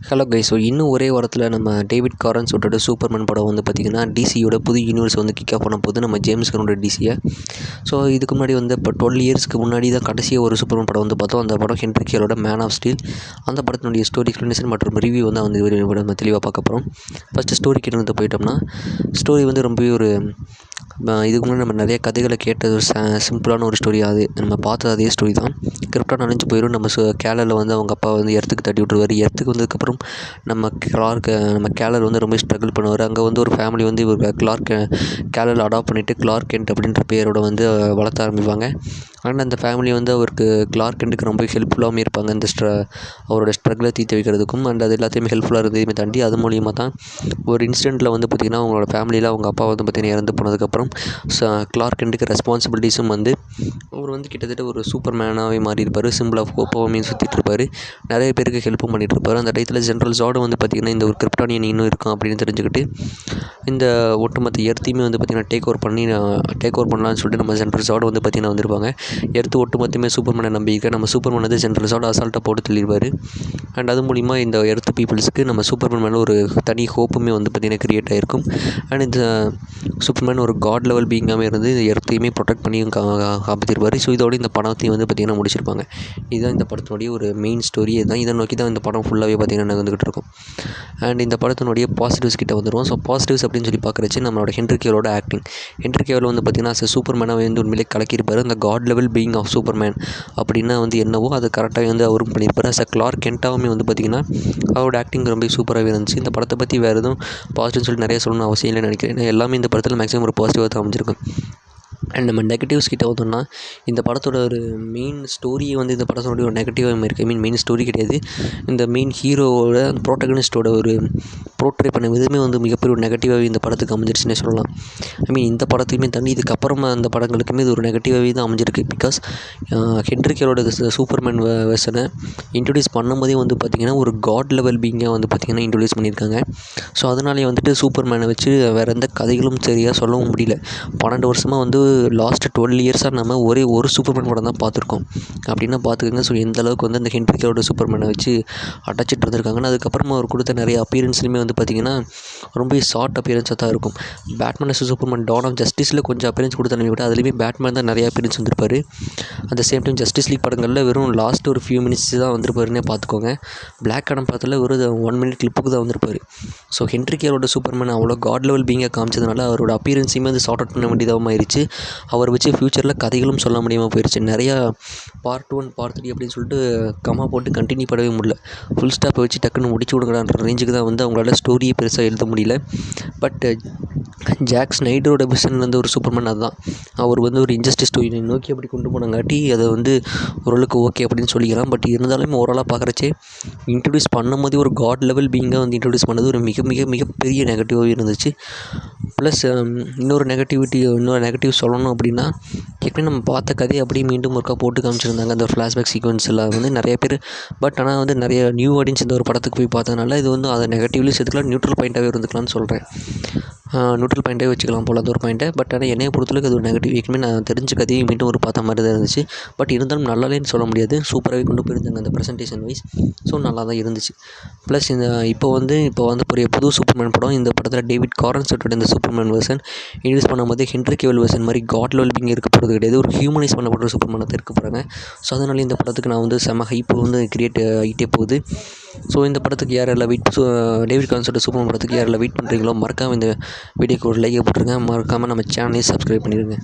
Hello guys. So இன்னும் ஒரே வாரத்தில் நம்ம டேவிட் காரன்ஸ் விட்டோட சூப்பர்மேன் படம் வந்து பார்த்திங்கன்னா டிசியோட புது யூனிவர்ஸ் வந்து கிக் ஆஃப் பண்ண போது நம்ம ஜேம்ஸ் கன்னோட டிசியை. ஸோ இதுக்கு முன்னாடி வந்து இப்போ 12 இயர்ஸ்க்கு முன்னாடி தான் கடைசியாக ஒரு சூப்பர்மேன் படம் வந்து பார்த்தோம். அந்த படம் ஹென்ரி கேவிலோட மேன் ஆஃப் ஸ்டீல். அந்த படத்தினுடைய ஸ்டோரி எக்ஸ்ப்ளனேஷன் மற்றும் ரிவ்யூ வந்து நம்ம தெளிவாக பார்க்க போகிறோம். ஃபஸ்ட்டு ஸ்டோரி கிட்ட வந்து போயிட்டோம்னா, ஸ்டோரி வந்து ரொம்பவே ஒரு இதுக்கு முன்னாடி நம்ம நிறைய கதைகளை கேட்டது ஒரு சிம்பிளான ஒரு ஸ்டோரி. அது நம்ம பார்த்தது அதே ஸ்டோரி தான். கிரிப்டான் அழிஞ்சு போயிடும். நம்ம கேலரில் வந்து அவங்க அப்பா வந்து எர்த்துக்கு தட்டி விட்டுருவார். எர்த்துக்கு வந்ததுக்கப்புறம் நம்ம கேலர் வந்து ரொம்ப ஸ்ட்ரகிள் பண்ணுவார். அங்கே வந்து ஒரு ஃபேமிலி வந்து இவர் கேலரில் அடாப்ட் பண்ணிவிட்டு கிளார்க் கென்ட் அப்படின்ற பேரோட வந்து வளர்த்த ஆரம்பிப்பாங்க. அண்ட் அந்த ஃபேமிலி வந்து அவருக்கு கிளார்க் கென்ட்டுக்கு ரொம்ப ஹெல்ப்ஃபுல்லாகவும் இருப்பாங்க. இந்த அவரோட ஸ்ட்ரகிளை தீர்த்து வைக்கிறதுக்கும் அண்ட் அது எல்லாத்தையுமே ஹெல்ப்ஃபுல்லாக இருந்ததையுமே தாண்டி அது மூலியமாக தான் ஒரு இன்சிடெண்ட்டில் வந்து பார்த்திங்கன்னா அவங்களோட ஃபேமிலியில் அவங்க அப்பா வந்து பார்த்திங்கன்னா இறந்து போனதுக்கப்புறம் கிளார்க் கென்ட்டுக்கு ரெஸ்பான்சிபிலிட்டிஸும் வந்து அவர் வந்து கிட்டத்தட்ட ஒரு சூப்பர் மேனாகவே மாறி இருப்பார். சிம்பிள் ஆஃப் ஹோப்பாகவே சுற்றிட்டு இருப்பார். நிறைய பேருக்கு ஹெல்ப்பும் பண்ணிகிட்டு இருப்பார். அந்த டயத்தில் ஜென்ரல் ஜார்டு வந்து பார்த்திங்கன்னா இந்த ஒரு கிரிப்டானியன் இன்னும் இருக்கும் அப்படின்னு தெரிஞ்சுக்கிட்டு இந்த ஒட்டுமொத்த எர்த்தையுமே வந்து பார்த்திங்கன்னா டேக் ஓவர் பண்ணலான்னு சொல்லிட்டு நம்ம ஜென்ரல் ஜார்டு வந்து பார்த்திங்கன்னா வந்திருப்பாங்க. எர்த்து ஒட்டுமொத்தமே சூப்பர்மேனை நம்பிக்கை. நம்ம சூப்பர்மேன் வந்து ஜென்ரல் ஜார்டு அசால்ட்டாக போட்டு தள்ளிடுவார். அண்ட் அது மூலிமா இந்த எர்த்து பீப்புள்ஸுக்கு நம்ம சூப்பர்மேன் மேலே ஒரு தனி ஹோப்புமே வந்து பார்த்திங்கன்னா க்ரியேட் ஆகிருக்கும். அண்ட் இந்த சூப்பர்மேன் ஒரு காட் லெவல் பீயிங்காகவே இருந்து இந்த எர்த்தையுமே ப்ரொடெக்ட் பண்ணி காப்பாற்றிருப்பார். ஸோ இதோட இந்த படத்தையும் வந்து பார்த்திங்கன்னா முடிச்சிருப்பாங்க. இதுதான் இந்த படத்தினுடைய ஒரு மெயின் ஸ்டோரி. இதுதான் இதை நோக்கி தான் இந்த படம் ஃபுல்லாகவே பார்த்திங்கன்னா நடந்துகிட்டு இருக்கும். அண்ட் இந்த படத்தினுடைய பாசிட்டிவ்ஸ் கிட்ட வந்துடுவோம். ஸோ பாசிட்டிவ்ஸ் அப்படின்னு சொல்லி பார்க்குறச்சு நம்மளோட ஹென்ரி கேவிலோட ஆக்டிங். ஹென்ரி கேவில் வந்து பார்த்திங்கன்னா சூப்பர்மேனாக வந்து உண்மையிலே கலக்கியிருப்பார். அந்த god level being of Superman அப்படின்னா வந்து என்னவோ அதை கரெக்டாக வந்து அவரும் பண்ணியிருப்பார். கிளார்க் கென்ட்டாகவுமே வந்து பார்த்திங்கன்னா அவரோட ஆக்டிங் ரொம்ப சூப்பராகவே இருந்துச்சு. இந்த படத்தை பற்றி வேறு எதுவும் பாசிட்டிவ்னு சொல்லி நிறைய சொல்லணும்னு அவசியம் இல்லைன்னு நினைக்கிறேன். ஏன்னா எல்லாமே இந்த படத்தில் மேக்ஸிமம் ஒரு பாசிட்டிவாக தான் அமைஞ்சிருக்கும். அண்ட் நம்ம நெகட்டிவ்ஸ் கிட்ட வந்தோம்னா, இந்த படத்தோட ஒரு மெயின் ஸ்டோரியை வந்து இந்த படத்தோடைய ஒரு நெகட்டிவாக இருக்குது. மெயின் ஸ்டோரி கிடையாது, இந்த மெயின் ஹீரோவோட அந்த ப்ரோட்டகனிஸ்ட்டோட ஒரு ப்ரோட்ரே பண்ண விதமே வந்து மிகப்பெரிய ஒரு நெகட்டிவாகவே இந்த படத்துக்கு அமைஞ்சிருச்சுன்னே சொல்லலாம். இந்த படத்தையுமே தாண்டி இதுக்கப்புறமா அந்த படங்களுக்குமே இது ஒரு நெகட்டிவாகவே தான் அமைஞ்சிருக்கு. பிகாஸ் ஹென்ரி கேவிலோட சூப்பர்மேன் வெர்ஷனை இன்ட்ரடியூஸ் பண்ணும்போதே வந்து பார்த்திங்கன்னா ஒரு காட் லெவல் பீயிங்காக வந்து பார்த்திங்கன்னா இன்ட்ரடியூஸ் பண்ணியிருக்காங்க. ஸோ அதனாலே வந்துட்டு சூப்பர்மேனை வச்சு வேறு எந்த கதைகளும் சரியாக சொல்லவும் முடியல. 12 வருஷமாக வந்து லாஸ்ட்டு 12 இயர்ஸாக நம்ம ஒரே ஒரு சூப்பர்மேன் படம் தான் பார்த்துருக்கோம் அப்படின்னா பார்த்துக்கோங்க. ஸோ எந்த அளவுக்கு வந்து அந்த ஹென்ரி கேவிலோட சூப்பர்மேனை வச்சு அடைச்சிட்டு இருந்திருக்காங்கன்னா, அதுக்கப்புறமா அவர் கொடுத்த நிறைய அப்பியரன்ஸ்லையுமே வந்து பார்த்திங்கன்னா ரொம்ப ஷார்ட் அப்பியரன்ஸாக தான் இருக்கும். Batman vs Superman dawn of ஜஸ்டிஸில் கொஞ்சம் அப்பியரன்ஸ் கொடுத்தாலுமே விட அதுலேயுமே பேட்மேன் தான் நிறைய அப்பியரன்ஸ் வந்திருப்பார். At the same time Justice League படங்களில் வெறும் லாஸ்ட் ஒரு ஃபியூ மினிட்ஸ் தான் வந்திருப்பாருன்னே பார்த்துக்கோங்க. பிளாக் ஆடம் படத்தில் ஒரு 1 மினிட் கிளிப்புக்கு தான் வந்திருப்பார். ஸோ ஹென்ரி கேவிலோட சூப்பர்மேன் அவ்வளோ காட் லெவல் பீயிங்காக காமிச்சதுனால அவரோட அப்பியரன்ஸையுமே வந்து ஷார்ட் அவுட் பண்ண வேண்டியதாக ஆயிடுச்சு. அவர் வச்சு ஃப்யூச்சரில் கதைகளும் சொல்ல முடியாமல் போயிடுச்சு. நிறையா பார்ட் 1 பார்ட் 3 அப்படின்னு சொல்லிட்டு கம்மா போட்டு கண்டினியூ பண்ணவே முடியல. ஃபுல் ஸ்டாப்பை வச்சு டக்குன்னு முடிச்சு விடுங்கடான்ற ரேஞ்சுக்கு தான் வந்து அவங்களால ஸ்டோரியை பெருசாக எழுத முடியல. பட் ஜாக் ஸ்னைடரோட விஷன் வந்து ஒரு சூப்பர்மேன் அதுதான். அவர் வந்து ஒரு இன்ஜஸ்டிஸ் ஸ்டோரி நோக்கி அப்படி கொண்டு போனங்காட்டி அதை வந்து ஓரளவுக்கு ஓகே அப்படின்னு சொல்லிக்கலாம். பட் இருந்தாலுமே ஓரளவு பார்க்குறச்சே இன்ட்ரடியூஸ் பண்ணும்போதே ஒரு காட் லெவல் பீயிங்காக வந்து இன்ட்ரடியூஸ் பண்ணது ஒரு மிகப்பெரிய நெகட்டிவாகவே இருந்துச்சு. ப்ளஸ் இன்னொரு நெகட்டிவ் சொல்லணும் அப்படின்னா, ஏற்கனவே நம்ம பார்த்த கதையை அப்படியே மீண்டும் ஒருக்கா போட்டு காமிச்சிருந்தாங்க. அந்த ஃப்ளாஷ்பேக் சீக்வன்ஸ் எல்லாம் வந்து நிறைய பேர். பட் ஆனால் வந்து நிறைய நியூ ஆடியன்ஸ் இந்த ஒரு படத்துக்கு போய் பார்த்ததுனால இது வந்து அதை நெகட்டிவ்லேயும் சேர்த்துக்கலாம், நியூட்ரல் பாயிண்ட்டாகவே இருந்துக்கலாம்னு சொல்கிறேன். நியூட்ரல் பாயிண்ட்டாகவே வச்சுக்கலாம் போல் அந்த ஒரு பாயிண்ட்டை. பட் ஆனால் என்னைய பொறுத்தளவுக்கு அது ஒரு நெகட்டிவ். ஏற்கனவே நான் தெரிஞ்ச கதையை மீண்டும் ஒரு பார்த்த மாதிரி தான் இருந்துச்சு. பட் இருந்தாலும் நல்லாலேன்னு சொல்ல முடியாது, சூப்பராகவே கொண்டு போயிருந்தாங்க அந்த ப்ரெசன்டேஷன் வைஸ். ஸோ நல்லா தான் இருந்துச்சு. ப்ளஸ் இப்போ வந்து புது சூப்பர்மேன் படம். இந்த படத்தில் டேவிட் காரன்ஸோட இந்த சூப்பர்மேன் வெர்ஷன் இன்ட்ரடியூஸ் பண்ணும்போது ஹென்ரி கேவில் வெர்ஷன் மாதிரி காட் லெவல் பீயிங் இருக்க போகிறது கிடையாது, ஒரு ஹியூமனைஸ் பண்ணப்படுற சூப்பர்மேனை தான் இருக்க போகிறாங்க. ஸோ அதனால இந்த படத்துக்கு நான் வந்து செம ஹைப்பு வந்து கிரியேட் ஆகிட்டே போகுது. ஸோ இந்த படத்துக்கு யாரெல்லாம் டேவிட் காரன்ஸோட சூப்பர்மேன் படத்துக்கு யாரெல்லாம் வெயிட் பண்ணுறீங்களோ மறக்காமல் இந்த வீடியோக்கு ஒரு லைக் போட்டுருங்க. மறக்காமல் நம்ம சேனலையும் சப்ஸ்கிரைப் பண்ணிடுங்க.